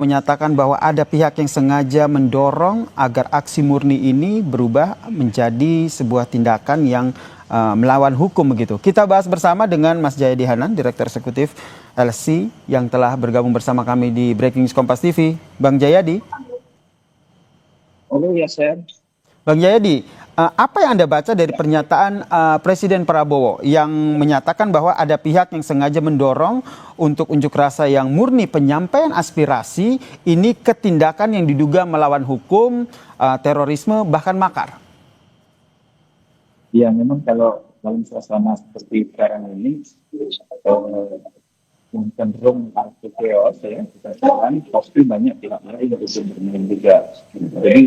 menyatakan bahwa ada pihak yang sengaja mendorong agar aksi murni ini berubah menjadi sebuah tindakan yang melawan hukum begitu. Kita bahas bersama dengan Mas Jayadi Hanan, Direktur Eksekutif LC yang telah bergabung bersama kami di Breaking News Kompas TV. Bang Jayadi. Halo ya, Sir. Bang Jayadi, apa yang Anda baca dari pernyataan Presiden Prabowo yang menyatakan bahwa ada pihak yang sengaja mendorong untuk unjuk rasa yang murni penyampaian aspirasi ini ke tindakan yang diduga melawan hukum, terorisme, bahkan makar? Ya, memang kalau dalam suasana seperti sekarang ini, yang cenderung arti chaos ya, kekacauan, pasti banyak pihak lain yang bermain juga. Jadi,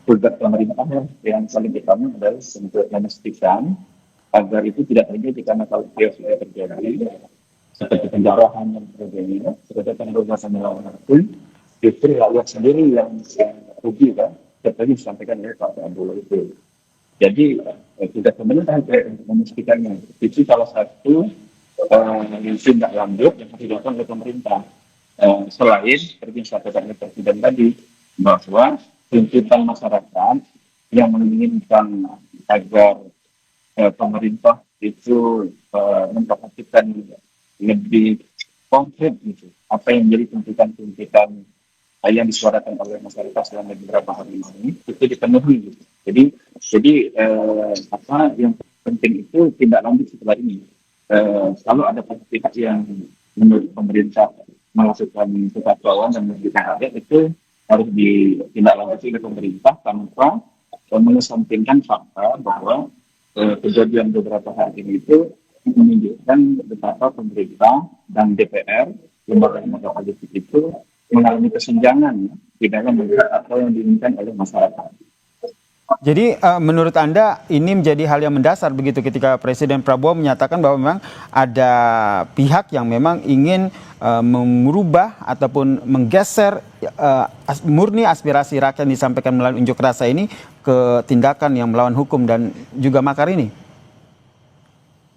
tugas pemerintah yang paling utama adalah untuk memastikan agar itu tidak terjadi, karena kalau chaos itu terjadi, seperti penjarahan yang terjadi, seperti pembebasan melawan hukum, justru rakyat sendiri yang rugi kan, seperti disampaikan oleh Pak Prabowo itu. Jadi tugas pemerintah untuk memastikannya itu salah satu tindak lanjut yang harus dilakukan oleh pemerintah. Selain seperti yang disampaikan oleh Presiden tadi, bahwa tuntutan masyarakat yang menginginkan agar pemerintah itu memperhatikan lebih konkret gitu, apa yang menjadi tuntutan-tuntutan yang disuarakan oleh masyarakat selama beberapa hari ini itu dipenuhi gitu. Jadi apa yang penting itu tindak lanjut setelah ini. Kalau ada pihak yang menurut pemerintah melakukan kekacauan dan merugikan rakyat, itu harus ditindaklanjuti oleh pemerintah tanpa mengesampingkan fakta bahwa kejadian beberapa hari ini itu menunjukkan betapa pemerintah dan DPR, lembaga-lembaga politik itu mengalami kesenjangan di dalam melihat apa yang diinginkan oleh masyarakat. Jadi menurut Anda ini menjadi hal yang mendasar begitu ketika Presiden Prabowo menyatakan bahwa memang ada pihak yang memang ingin mengubah ataupun menggeser murni aspirasi rakyat yang disampaikan melalui unjuk rasa ini ke tindakan yang melawan hukum dan juga makar ini?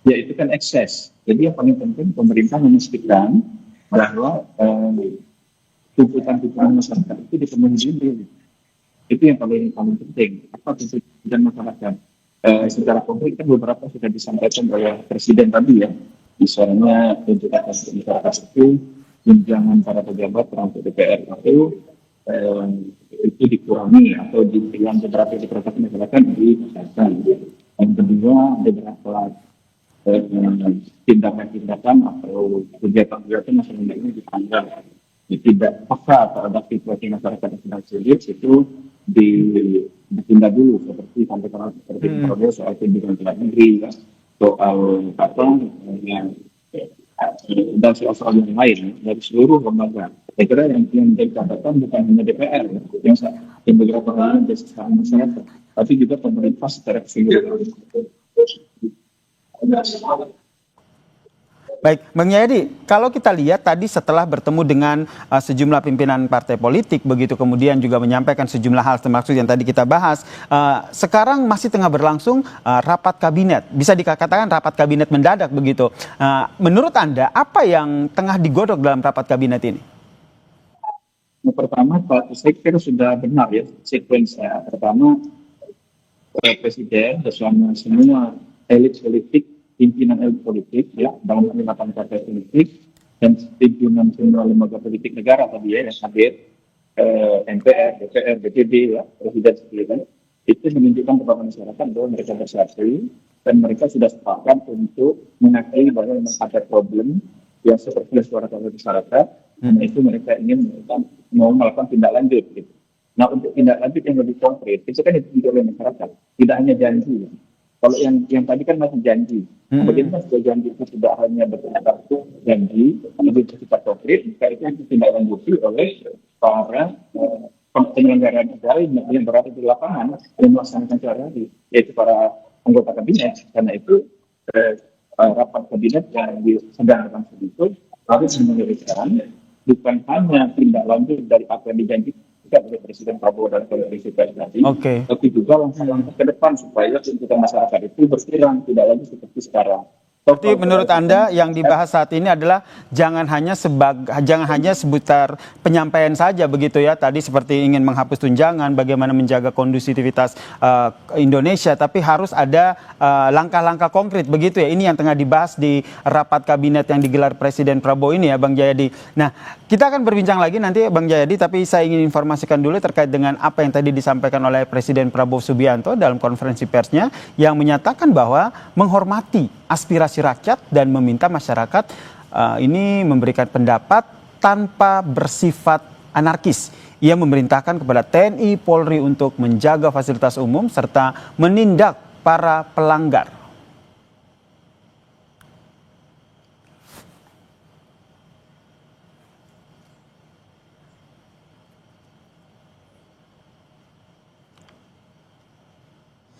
Ya, itu kan ekses. Jadi yang paling penting pemerintah memastikan bahwa tuntutan-tuntutan masyarakat itu dipenuhi dulu. Itu yang paling penting. Apa tuntutan masyarakat? Secara konkret kan beberapa sudah disampaikan oleh Presiden tadi ya. Misalnya tuntutan masyarakat itu tunjangan para pejabat termasuk DPR itu dikurangi atau yang beberapa diperhatikan masyarakat diperhatikan. Yang kedua, beberapa tindakan-tindakan atau kegiatan-kegiatan masyarakat ini dianggap tidak peka terhadap situasi masyarakat yang sedang sulit, itu ditunda dulu, seperti sampai seperti Prabowo soal kunjungan ke luar negeri, soal apa yang dan soal yang lain dari seluruh lembaga. Saya kira yang dikatakan bukan hanya DPR yang beberapa hal yang secara masyarakat, tapi juga pemerintah secara keseluruhan. Baik, Bang Jayadi, kalau kita lihat tadi setelah bertemu dengan sejumlah pimpinan partai politik, begitu kemudian juga menyampaikan sejumlah hal termasuk yang tadi kita bahas, sekarang masih tengah berlangsung rapat kabinet, bisa dikatakan rapat kabinet mendadak begitu. Menurut Anda, apa yang tengah digodok dalam rapat kabinet ini? Yang pertama, saya kira sudah benar ya sekuensnya. Pertama, Presiden bersama semua elit politik, pimpinan elit politik ya dalam 8 partai politik dan pimpinan semua lembaga politik negara tadi ya yang hadir, MPR, DPR, DPD ya, Presiden sendiri itu menunjukkan kepada masyarakat bahwa mereka bersatu dan mereka sudah sepakat untuk mengakui bahwa memang ada problem yang seperti disuarakan oleh masyarakat, dan itu mereka ingin mau melakukan tindak lanjut gitu. Nah, untuk tindak lanjut yang lebih konkret itu kan itu oleh masyarakat, tidak hanya janji. Kalau yang tadi kan masih janji. Bagaimana sudah janji itu tidak hanya bersifat janji, lebih bersifat konkret, maka itu tindak lanjuti oleh para penyelenggara negara yang berada di lapangan yang melaksanakan sehari-hari, yaitu para anggota kabinet. Karena itu rapat kabinet yang sedang berlangsung itu harus menyelesaikan bukan hanya tindak lanjut dari apa yang dijanjikan oleh Presiden Prabowo dan Koalisi tadi, tapi juga langkah-langkah ke depan supaya tuntutan masyarakat itu berkurang, tidak lagi seperti sekarang. Berarti menurut Anda yang dibahas saat ini adalah jangan hanya seputar penyampaian saja begitu ya. Tadi seperti ingin menghapus tunjangan, bagaimana menjaga kondusivitas Indonesia, tapi harus ada langkah-langkah konkret begitu ya. Ini yang tengah dibahas di rapat kabinet yang digelar Presiden Prabowo ini ya, Bang Jayadi. Nah, kita akan berbincang lagi nanti Bang Jayadi, tapi saya ingin informasikan dulu terkait dengan apa yang tadi disampaikan oleh Presiden Prabowo Subianto dalam konferensi persnya yang menyatakan bahwa menghormati aspirasi rakyat dan meminta masyarakat ini memberikan pendapat tanpa bersifat anarkis. Ia memerintahkan kepada TNI, Polri untuk menjaga fasilitas umum serta menindak para pelanggar.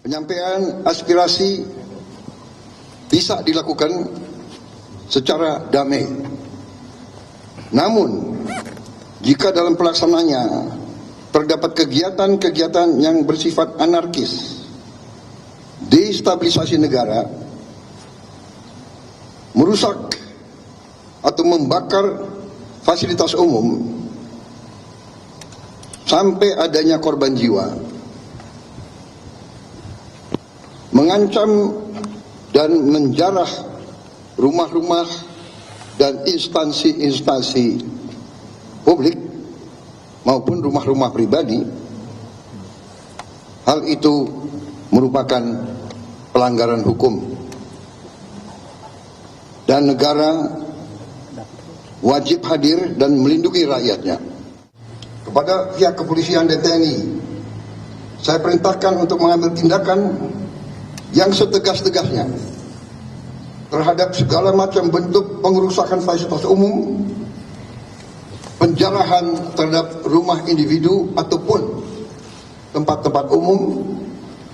Penyampaian aspirasi bisa dilakukan secara damai. Namun, jika dalam pelaksananya terdapat kegiatan-kegiatan yang bersifat anarkis, destabilisasi negara, merusak atau membakar fasilitas umum, sampai adanya korban jiwa, mengancam dan menjarah rumah-rumah dan instansi-instansi publik maupun rumah-rumah pribadi, hal itu merupakan pelanggaran hukum dan negara wajib hadir dan melindungi rakyatnya. Kepada pihak kepolisian dan TNI, saya perintahkan untuk mengambil tindakan yang setegas-tegasnya terhadap segala macam bentuk pengerusakan fasilitas umum, penjarahan terhadap rumah individu ataupun tempat-tempat umum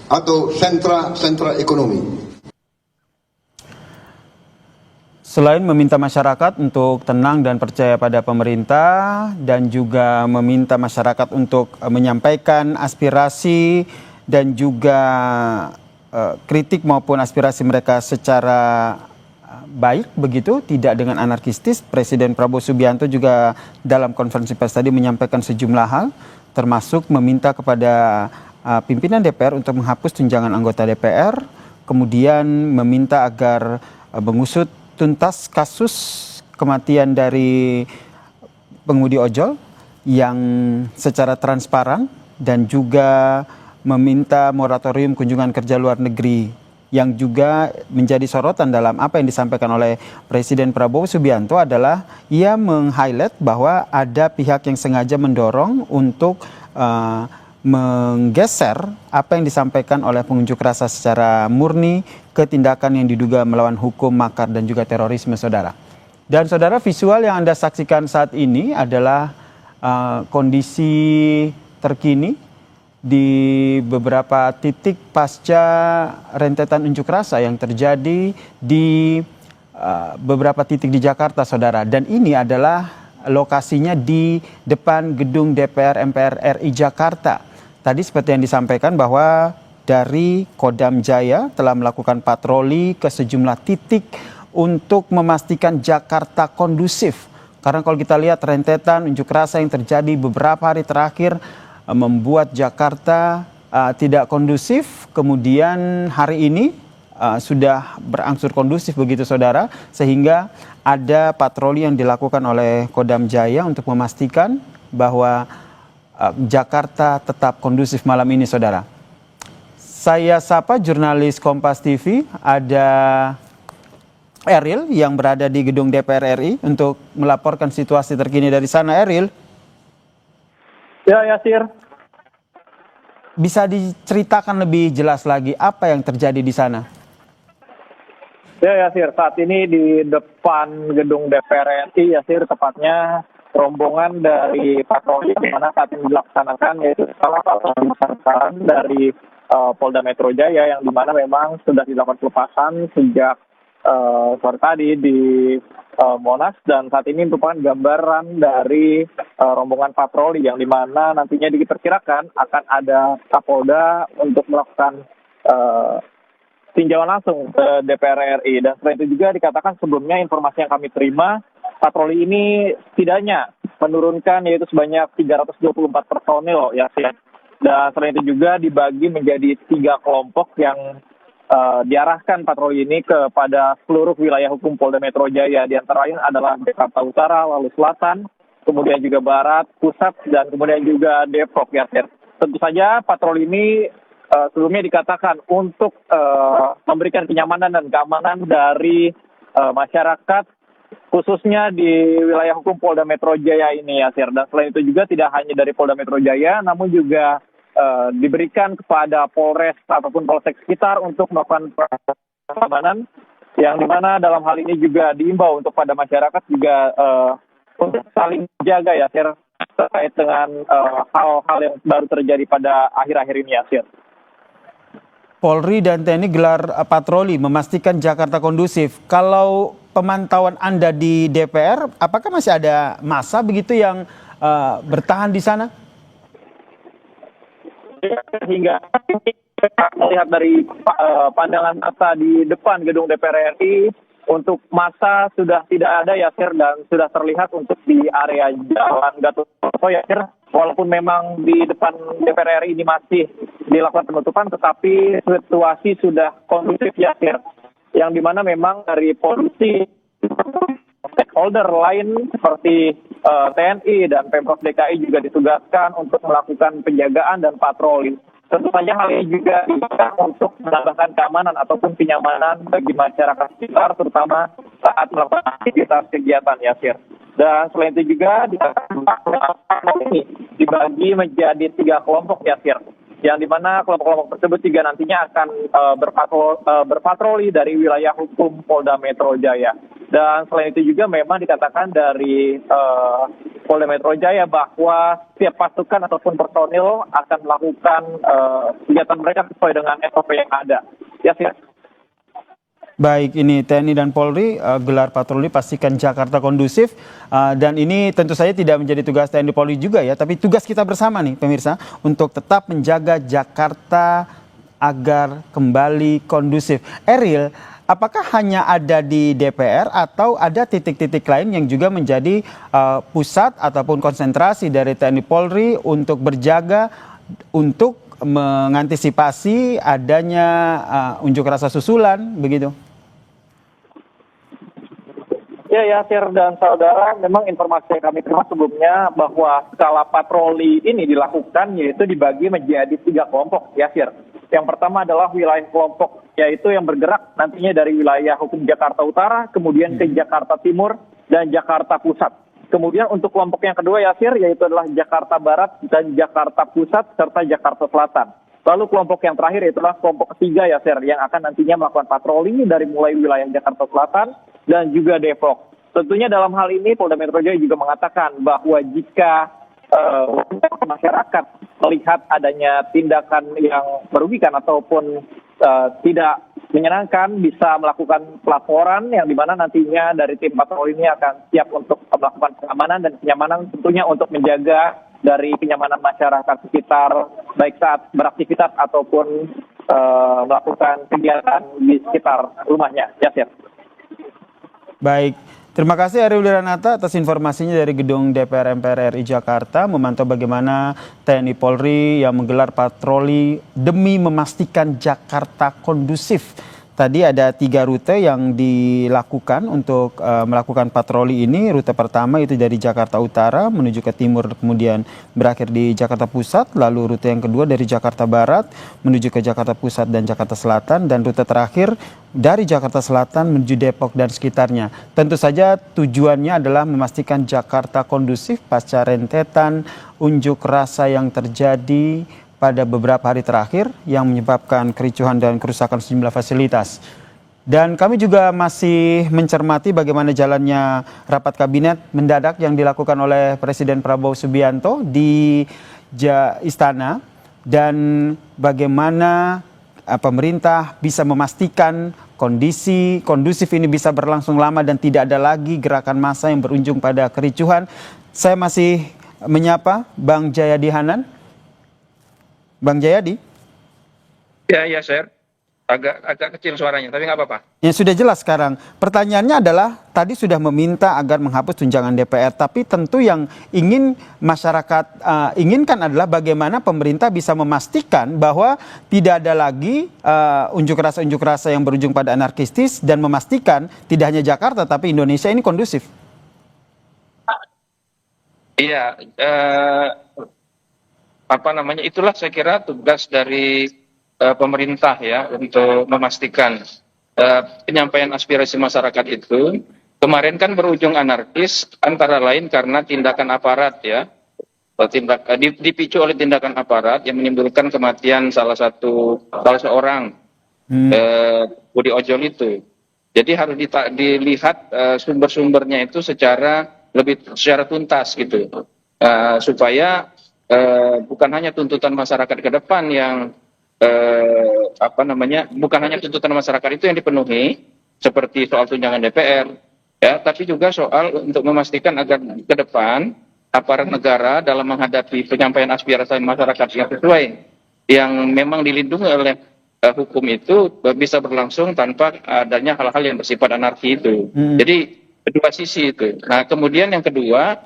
atau sentra-sentra ekonomi. Selain meminta masyarakat untuk tenang dan percaya pada pemerintah dan juga meminta masyarakat untuk menyampaikan aspirasi dan juga kritik maupun aspirasi mereka secara baik begitu, tidak dengan anarkistis, Presiden Prabowo Subianto juga dalam konferensi pers tadi menyampaikan sejumlah hal, termasuk meminta kepada pimpinan DPR untuk menghapus tunjangan anggota DPR, kemudian meminta agar mengusut tuntas kasus kematian dari pengemudi ojol yang secara transparan dan juga meminta moratorium kunjungan kerja luar negeri yang juga menjadi sorotan dalam apa yang disampaikan oleh Presiden Prabowo Subianto adalah ia meng-highlight bahwa ada pihak yang sengaja mendorong untuk menggeser apa yang disampaikan oleh pengunjuk rasa secara murni ke tindakan yang diduga melawan hukum, makar dan juga terorisme, saudara. Dan saudara, visual yang Anda saksikan saat ini adalah kondisi terkini di beberapa titik pasca rentetan unjuk rasa yang terjadi di beberapa titik di Jakarta, saudara. Dan ini adalah lokasinya di depan gedung DPR MPR RI Jakarta. Tadi seperti yang disampaikan bahwa dari Kodam Jaya telah melakukan patroli ke sejumlah titik untuk memastikan Jakarta kondusif. Karena kalau kita lihat rentetan unjuk rasa yang terjadi beberapa hari terakhir membuat Jakarta tidak kondusif, kemudian hari ini sudah berangsur kondusif begitu, saudara, sehingga ada patroli yang dilakukan oleh Kodam Jaya untuk memastikan bahwa Jakarta tetap kondusif malam ini, saudara. Saya sapa jurnalis Kompas TV, ada Eril yang berada di gedung DPR RI untuk melaporkan situasi terkini dari sana. Eril. Ya, Yasir. Bisa diceritakan lebih jelas lagi apa yang terjadi di sana? Ya, Yasir. Saat ini di depan gedung DPR RI, Yasir, tepatnya rombongan dari patroli di mana saat ini dilaksanakan, yaitu salah satu tersangka dari Polda Metro Jaya, yang dimana memang sudah dilakukan pelepasan sejak sore tadi di Monas, dan saat ini merupakan gambaran dari rombongan patroli yang dimana nantinya diperkirakan akan ada Kapolda untuk melakukan tinjauan langsung ke DPR RI. Dan selain itu juga dikatakan sebelumnya informasi yang kami terima, patroli ini setidaknya menurunkan yaitu sebanyak 324 personil ya. Dan selain itu juga dibagi menjadi 3 kelompok yang diarahkan patroli ini kepada seluruh wilayah hukum Polda Metro Jaya. Di antara lain adalah Jakarta Utara, lalu Selatan, kemudian juga Barat, Pusat, dan kemudian juga Depok ya. Tentu saja patroli ini sebelumnya dikatakan untuk memberikan kenyamanan dan keamanan dari masyarakat khususnya di wilayah hukum Polda Metro Jaya ini ya, Sir. Dan selain itu juga tidak hanya dari Polda Metro Jaya, namun juga diberikan kepada Polres ataupun Polsek sekitar untuk melakukan pengamanan, yang dimana dalam hal ini juga diimbau untuk pada masyarakat juga untuk saling jaga ya, Sir, terkait dengan hal-hal yang baru terjadi pada akhir-akhir ini ya, Sir. Polri dan TNI gelar patroli memastikan Jakarta kondusif. Kalau pemantauan Anda di DPR, apakah masih ada massa begitu yang bertahan di sana? Hingga melihat dari pandangan mata di depan gedung DPR RI, untuk massa sudah tidak ada ya, Sir, dan sudah terlihat untuk di area Jalan Gatot Subroto ya, Sir. Walaupun memang di depan DPR RI ini masih dilakukan penutupan, tetapi situasi sudah kondusif ya, Sir. Yang dimana memang dari polisi, stakeholder lain seperti TNI dan Pemprov DKI juga ditugaskan untuk melakukan penjagaan dan patroli. Tentu saja hal ini juga untuk menambahkan keamanan ataupun kenyamanan bagi masyarakat sekitar, terutama saat melakukan aktivitas kegiatan ya, Sir. Dan selain itu juga ini dibagi menjadi 3 kelompok ya, Sir. Yang dimana kelompok-kelompok tersebut juga nantinya akan berpatroli dari wilayah hukum Polda Metro Jaya. Dan selain itu juga memang dikatakan dari Polda Metro Jaya bahwa setiap pasukan ataupun personil akan melakukan kegiatan mereka sesuai dengan SOP yang ada. Ya, Sir. Baik, ini TNI dan Polri gelar patroli pastikan Jakarta kondusif, dan ini tentu saja tidak menjadi tugas TNI Polri juga ya, tapi tugas kita bersama nih pemirsa untuk tetap menjaga Jakarta agar kembali kondusif. Eril, apakah hanya ada di DPR atau ada titik-titik lain yang juga menjadi pusat ataupun konsentrasi dari TNI Polri untuk berjaga untuk mengantisipasi adanya unjuk rasa susulan begitu? Ya, Sir dan saudara, memang informasi yang kami terima sebelumnya bahwa skala patroli ini dilakukan yaitu dibagi menjadi 3 kelompok ya, Sir. Yang pertama adalah wilayah kelompok, yaitu yang bergerak nantinya dari wilayah hukum Jakarta Utara, kemudian ke Jakarta Timur dan Jakarta Pusat. Kemudian untuk kelompok yang kedua ya, Sir, yaitu adalah Jakarta Barat dan Jakarta Pusat serta Jakarta Selatan. Lalu kelompok yang terakhir itulah kelompok ketiga ya, Sir, yang akan nantinya melakukan patroli dari mulai wilayah Jakarta Selatan dan juga Depok. Tentunya dalam hal ini Polda Metro Jaya juga mengatakan bahwa jika masyarakat melihat adanya tindakan yang merugikan ataupun tidak menyenangkan, bisa melakukan pelaporan yang dimana nantinya dari tim patroli ini akan siap untuk melakukan pengamanan dan kenyamanan, tentunya untuk menjaga dari kenyamanan masyarakat sekitar baik saat beraktivitas ataupun melakukan kegiatan di sekitar rumahnya. Ya, Sir. Baik, terima kasih Ariel Wiranata atas informasinya dari gedung DPR MPR RI Jakarta, memantau bagaimana TNI Polri yang menggelar patroli demi memastikan Jakarta kondusif. Tadi ada 3 rute yang dilakukan untuk melakukan patroli ini. Rute pertama itu dari Jakarta Utara menuju ke timur, kemudian berakhir di Jakarta Pusat. Lalu rute yang kedua dari Jakarta Barat menuju ke Jakarta Pusat dan Jakarta Selatan. Dan rute terakhir dari Jakarta Selatan menuju Depok dan sekitarnya. Tentu saja tujuannya adalah memastikan Jakarta kondusif pasca rentetan unjuk rasa yang terjadi pada beberapa hari terakhir yang menyebabkan kericuhan dan kerusakan sejumlah fasilitas. Dan kami juga masih mencermati bagaimana jalannya rapat kabinet mendadak yang dilakukan oleh Presiden Prabowo Subianto di Istana, dan bagaimana pemerintah bisa memastikan kondisi kondusif ini bisa berlangsung lama dan tidak ada lagi gerakan massa yang berujung pada kericuhan. Saya masih menyapa Bang Jayadi Hanan. Bang Jayadi. Ya, Sir. agak kecil suaranya, tapi nggak apa-apa. Ya sudah jelas sekarang. Pertanyaannya adalah tadi sudah meminta agar menghapus tunjangan DPR, tapi tentu yang ingin masyarakat inginkan adalah bagaimana pemerintah bisa memastikan bahwa tidak ada lagi unjuk rasa yang berujung pada anarkistis dan memastikan tidak hanya Jakarta tapi Indonesia ini kondusif. Iya, itulah saya kira tugas dari pemerintah ya untuk memastikan penyampaian aspirasi masyarakat itu kemarin kan berujung anarkis antara lain karena tindakan aparat ya, dipicu oleh tindakan aparat yang menimbulkan kematian salah seorang Budi Ojol itu. Jadi harus dilihat sumber-sumbernya itu secara tuntas gitu, supaya bukan hanya tuntutan masyarakat ke depan yang bukan hanya tuntutan masyarakat itu yang dipenuhi seperti soal tunjangan DPR ya, tapi juga soal untuk memastikan agar ke depan aparat negara dalam menghadapi penyampaian aspirasi masyarakat yang sesuai yang memang dilindungi oleh hukum itu bisa berlangsung tanpa adanya hal-hal yang bersifat anarki itu. Jadi kedua sisi itu. Nah, kemudian yang kedua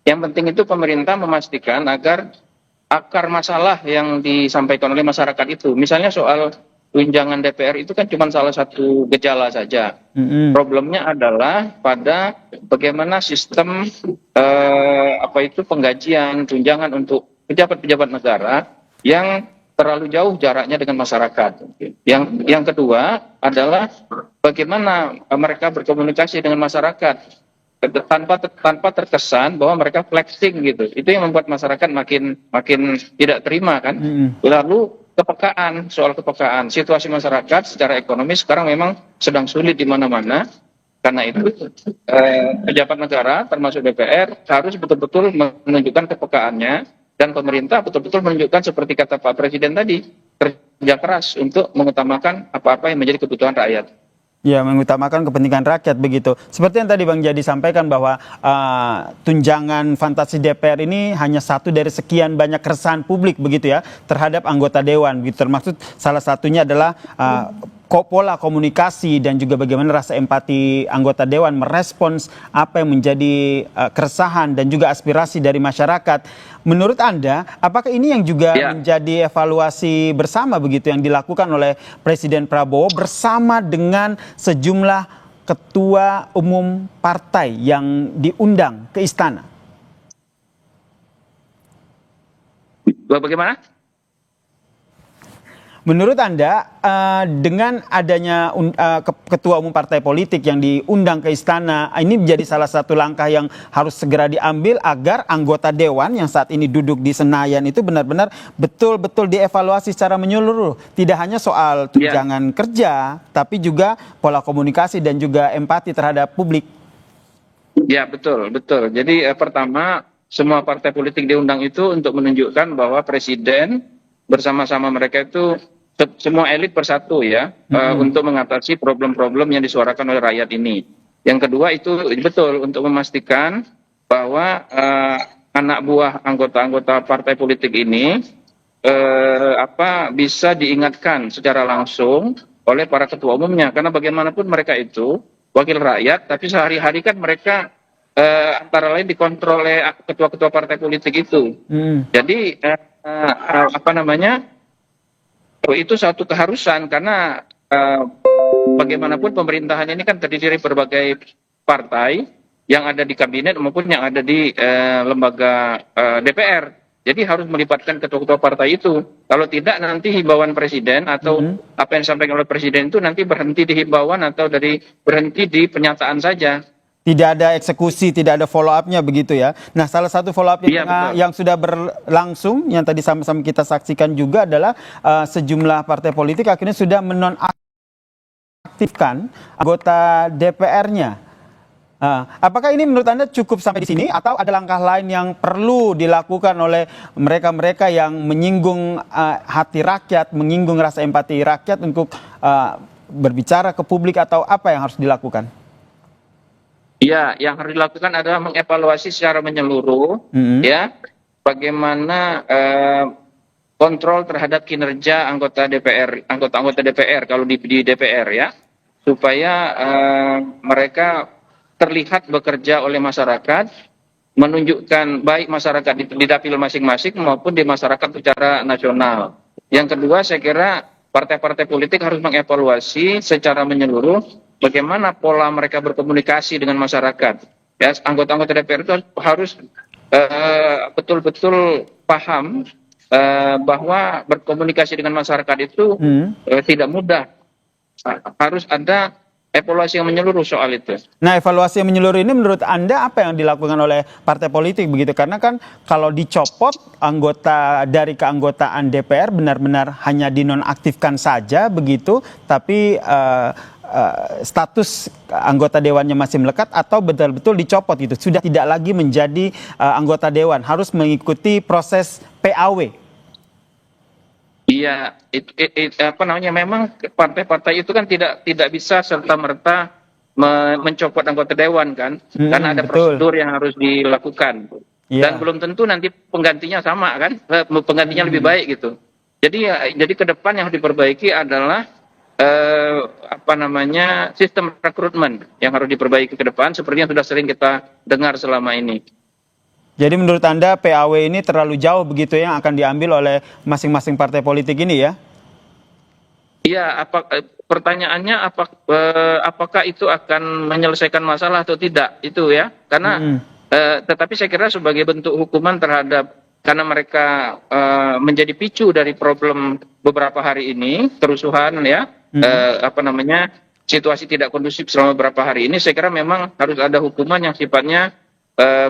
yang penting itu pemerintah memastikan agar akar masalah yang disampaikan oleh masyarakat itu, misalnya soal tunjangan DPR itu kan cuma salah satu gejala saja. Problemnya adalah pada bagaimana sistem penggajian tunjangan untuk pejabat-pejabat negara yang terlalu jauh jaraknya dengan masyarakat. Yang kedua adalah bagaimana mereka berkomunikasi dengan masyarakat tanpa terkesan bahwa mereka flexing gitu. Itu yang membuat masyarakat makin tidak terima kan. Lalu soal kepekaan situasi masyarakat secara ekonomi sekarang memang sedang sulit di mana-mana. Karena itu pejabat negara termasuk DPR harus betul-betul menunjukkan kepekaannya, dan pemerintah betul-betul menunjukkan seperti kata Pak Presiden tadi, kerja keras untuk mengutamakan apa-apa yang menjadi kebutuhan rakyat. Ya, mengutamakan kepentingan rakyat begitu. Seperti yang tadi Bang Jadi sampaikan bahwa tunjangan fantasi DPR ini hanya satu dari sekian banyak keresahan publik begitu ya terhadap anggota dewan. Begitu. Termaksud salah satunya adalah pola komunikasi dan juga bagaimana rasa empati anggota dewan merespons apa yang menjadi keresahan dan juga aspirasi dari masyarakat. Menurut Anda, apakah ini yang juga menjadi evaluasi bersama begitu yang dilakukan oleh Presiden Prabowo bersama dengan sejumlah ketua umum partai yang diundang ke istana? Bagaimana? Menurut Anda, dengan adanya ketua umum partai politik yang diundang ke istana, ini menjadi salah satu langkah yang harus segera diambil agar anggota dewan yang saat ini duduk di Senayan itu benar-benar betul-betul dievaluasi secara menyeluruh. Tidak hanya soal tunjangan kerja, tapi juga pola komunikasi dan juga empati terhadap publik. Ya, betul. Jadi pertama, semua partai politik diundang itu untuk menunjukkan bahwa Presiden bersama-sama mereka itu semua elit bersatu ya untuk mengatasi problem-problem yang disuarakan oleh rakyat ini. Yang kedua itu betul untuk memastikan bahwa anak buah anggota-anggota partai politik ini bisa diingatkan secara langsung oleh para ketua umumnya, karena bagaimanapun mereka itu wakil rakyat, tapi sehari-hari kan mereka antara lain dikontrol oleh ketua-ketua partai politik itu. Jadi itu satu keharusan, karena bagaimanapun pemerintahan ini kan terdiri dari berbagai partai yang ada di kabinet maupun yang ada di lembaga DPR. Jadi harus melibatkan ketua-ketua partai itu. Kalau tidak nanti himbauan presiden atau apa yang disampaikan oleh presiden itu nanti berhenti di himbauan atau berhenti di pernyataan saja. Tidak ada eksekusi, tidak ada follow up-nya begitu ya. Nah, salah satu follow up yang sudah berlangsung, yang tadi sama-sama kita saksikan juga adalah sejumlah partai politik akhirnya sudah menonaktifkan anggota DPR-nya. Apakah ini menurut Anda cukup sampai di sini atau ada langkah lain yang perlu dilakukan oleh mereka-mereka yang menyinggung hati rakyat, menyinggung rasa empati rakyat untuk berbicara ke publik, atau apa yang harus dilakukan? Ya, yang harus dilakukan adalah mengevaluasi secara menyeluruh, ya, bagaimana kontrol terhadap kinerja anggota-anggota DPR kalau di DPR ya, supaya mereka terlihat bekerja oleh masyarakat, menunjukkan baik masyarakat di dapil masing-masing maupun di masyarakat secara nasional. Yang kedua, saya kira partai-partai politik harus mengevaluasi secara menyeluruh bagaimana pola mereka berkomunikasi dengan masyarakat. Ya, anggota-anggota DPR itu harus betul-betul paham bahwa berkomunikasi dengan masyarakat itu tidak mudah. Harus ada evaluasi yang menyeluruh soal itu. Nah, evaluasi yang menyeluruh ini menurut Anda apa yang dilakukan oleh partai politik begitu? Karena kan kalau dicopot anggota dari keanggotaan DPR benar-benar hanya dinonaktifkan saja begitu, tapi status anggota dewannya masih melekat atau betul-betul dicopot gitu. Sudah tidak lagi menjadi anggota dewan, harus mengikuti proses PAW. Iya, memang partai-partai itu kan tidak bisa serta-merta mencopot anggota dewan kan, karena ada prosedur yang harus dilakukan. Dan belum tentu nanti penggantinya sama kan, penggantinya lebih baik gitu. Jadi ke depan yang harus diperbaiki adalah sistem rekrutmen yang harus diperbaiki ke depan seperti yang sudah sering kita dengar selama ini. Jadi menurut Anda PAW ini terlalu jauh begitu yang akan diambil oleh masing-masing partai politik ini ya? Iya, pertanyaannya apakah itu akan menyelesaikan masalah atau tidak itu ya? Karena tetapi saya kira sebagai bentuk hukuman terhadap karena mereka menjadi picu dari problem beberapa hari ini kerusuhan ya, situasi tidak kondusif selama beberapa hari ini, saya kira memang harus ada hukuman yang sifatnya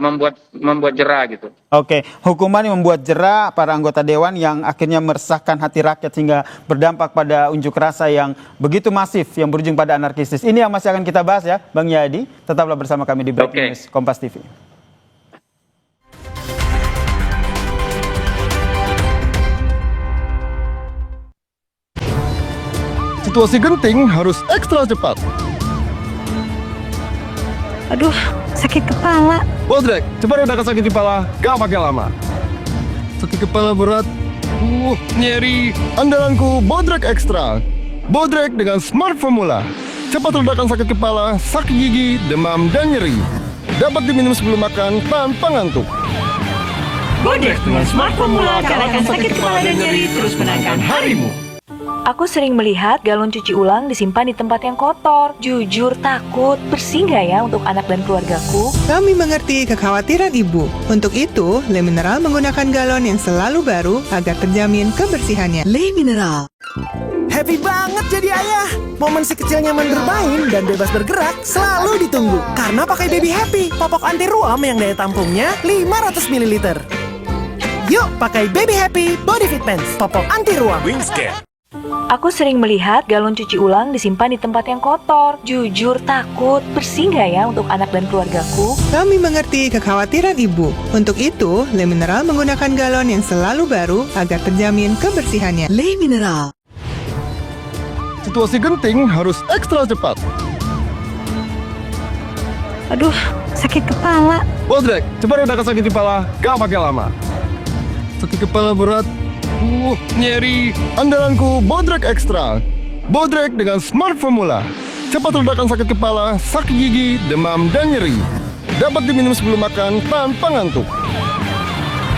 membuat jera gitu. Oke, hukuman yang membuat jera para anggota dewan yang akhirnya meresahkan hati rakyat sehingga berdampak pada unjuk rasa yang begitu masif yang berujung pada anarkistis. Ini yang masih akan kita bahas ya, Bang Yadi. Tetaplah bersama kami di Breaking News Kompas TV. Situasi genting harus ekstra cepat. Aduh, sakit kepala. Bodrek, cepat redakan sakit kepala, gak pakai lama. Sakit kepala berat, nyeri. Andalanku Bodrek Extra. Bodrek dengan Smart Formula. Cepat redakan sakit kepala, sakit gigi, demam, dan nyeri. Dapat diminum sebelum makan tanpa ngantuk. Bodrek dengan Smart Formula kalahkan sakit kepala dan nyeri, terus menangkan harimu. Aku sering melihat galon cuci ulang disimpan di tempat yang kotor. Jujur takut, bersih nggak ya untuk anak dan keluargaku? Kami mengerti kekhawatiran ibu. Untuk itu, Le Mineral menggunakan galon yang selalu baru agar terjamin kebersihannya. Le Mineral. Happy banget jadi ayah. Momen si kecil nyaman bermain dan bebas bergerak selalu ditunggu. Karena pakai Baby Happy, popok anti ruam yang daya tampungnya 500 ml. Yuk, pakai Baby Happy Body Fit Pants, popok anti ruam. Wingscare. Aku sering melihat galon cuci ulang disimpan di tempat yang kotor. Jujur takut, bersih nggak ya untuk anak dan keluargaku? Kami mengerti kekhawatiran ibu. Untuk itu, Le Mineral menggunakan galon yang selalu baru agar terjamin kebersihannya. Le Mineral. Situasi genting harus ekstra cepat. Aduh, sakit kepala. Bodrek, cepat redakan sakit kepala, gak pakai lama. Sakit kepala berat, nyeri. Andalanku Bodrek Extra. Bodrek dengan Smart Formula. Cepat redakan sakit kepala, sakit gigi, demam, dan nyeri. Dapat diminum sebelum makan tanpa ngantuk.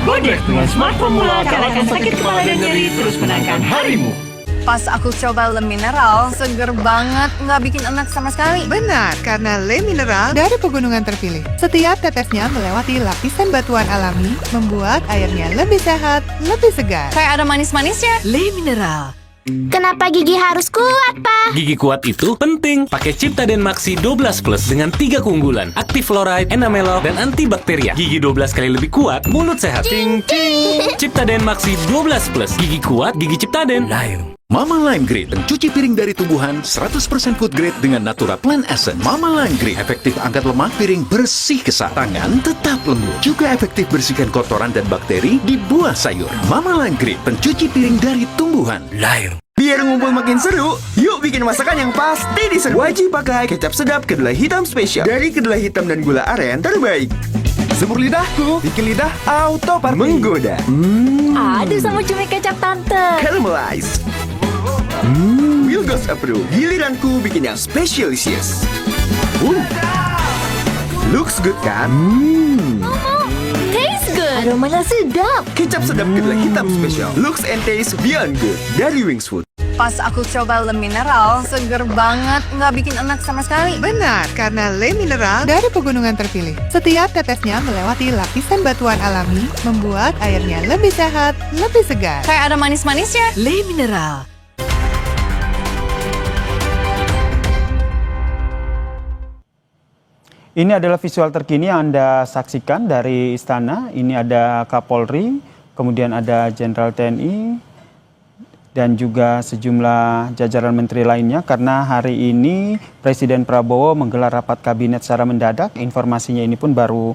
Bodrek dengan Smart Formula kalahkan sakit kepala dan nyeri, terus menangkan harimu. Pas aku coba Le Mineral, seger banget, nggak bikin enak sama sekali. Benar, karena Le Mineral dari pegunungan terpilih. Setiap tetesnya melewati lapisan batuan alami, membuat airnya lebih sehat, lebih segar. Kayak ada manis-manisnya. Le Mineral. Kenapa gigi harus kuat, Pak? Gigi kuat itu penting. Pakai Ciptaden Maxi 12 Plus dengan 3 keunggulan. Aktif fluoride, enamel, dan antibakteria. Gigi 12 kali lebih kuat, mulut sehat. Cing, cing. Ciptaden Maxi 12 Plus. Gigi kuat, gigi Ciptaden. Lion. Mama Lime Grade, pencuci piring dari tumbuhan 100% food grade dengan Natura Plant Essence. Mama Lime Grade, efektif angkat lemak, piring bersih kesat, tangan tetap lembut. Juga efektif bersihkan kotoran dan bakteri di buah sayur. Mama Lime Grade, pencuci piring dari tumbuhan. Lion. Biar ngumpul makin seru, yuk bikin masakan yang pasti diserbu. Wajib pakai kecap sedap kedelai hitam spesial dari kedelai hitam dan gula aren terbaik. Semur lidahku, bikin lidah auto party. Menggoda. Aduh sama cumi kecap tante. Caramelize. Wilgos approve. Giliranku bikin yang specialisius. Looks good kan? Taste good. Aromanya sedap. Kecap sedap kedelai hitam spesial. Looks and taste beyond good. Dari Wings Food. Pas aku coba Le Mineral, seger banget, nggak bikin enak sama sekali. Benar, karena Le Mineral dari pegunungan terpilih. Setiap tetesnya melewati lapisan batuan alami, membuat airnya lebih sehat, lebih segar. Kayak ada manis-manisnya. Le Mineral. Ini adalah visual terkini yang Anda saksikan dari istana. Ini ada Kapolri, kemudian ada Jenderal TNI, dan juga sejumlah jajaran menteri lainnya, karena hari ini Presiden Prabowo menggelar rapat kabinet secara mendadak. Informasinya ini pun baru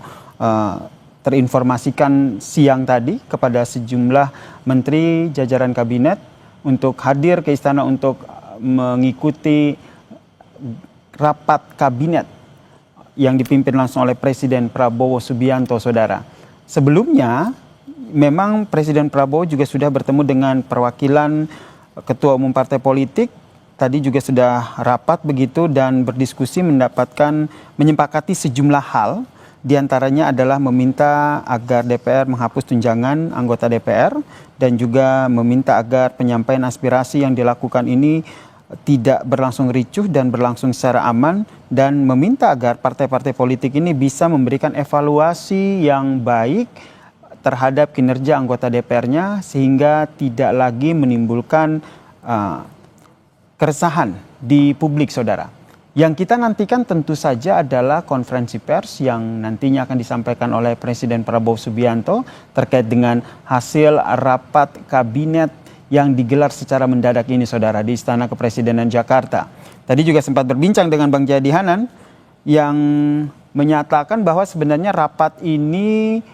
terinformasikan siang tadi kepada sejumlah menteri jajaran kabinet untuk hadir ke istana untuk mengikuti rapat kabinet yang dipimpin langsung oleh Presiden Prabowo Subianto, saudara. Sebelumnya memang Presiden Prabowo juga sudah bertemu dengan perwakilan ketua umum partai politik. Tadi juga sudah rapat begitu dan berdiskusi, menyepakati sejumlah hal. Di antaranya adalah meminta agar DPR menghapus tunjangan anggota DPR dan juga meminta agar penyampaian aspirasi yang dilakukan ini tidak berlangsung ricuh dan berlangsung secara aman, dan meminta agar partai-partai politik ini bisa memberikan evaluasi yang baik terhadap kinerja anggota DPR-nya sehingga tidak lagi menimbulkan keresahan di publik, saudara. Yang kita nantikan tentu saja adalah konferensi pers yang nantinya akan disampaikan oleh Presiden Prabowo Subianto terkait dengan hasil rapat kabinet yang digelar secara mendadak ini, saudara, di Istana Kepresidenan Jakarta. Tadi juga sempat berbincang dengan Bang Jayadi Hanan yang menyatakan bahwa sebenarnya rapat ini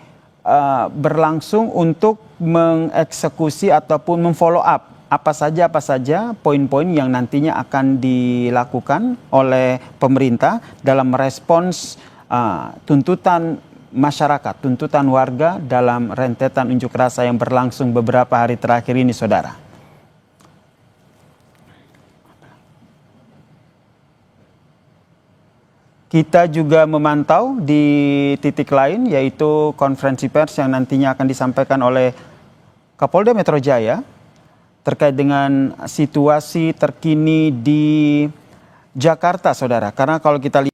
berlangsung untuk mengeksekusi ataupun memfollow up apa saja poin-poin yang nantinya akan dilakukan oleh pemerintah dalam merespons tuntutan masyarakat, tuntutan warga dalam rentetan unjuk rasa yang berlangsung beberapa hari terakhir ini, saudara. Kita juga memantau di titik lain, yaitu konferensi pers yang nantinya akan disampaikan oleh Kapolda Metro Jaya terkait dengan situasi terkini di Jakarta, saudara. Karena kalau kita lihat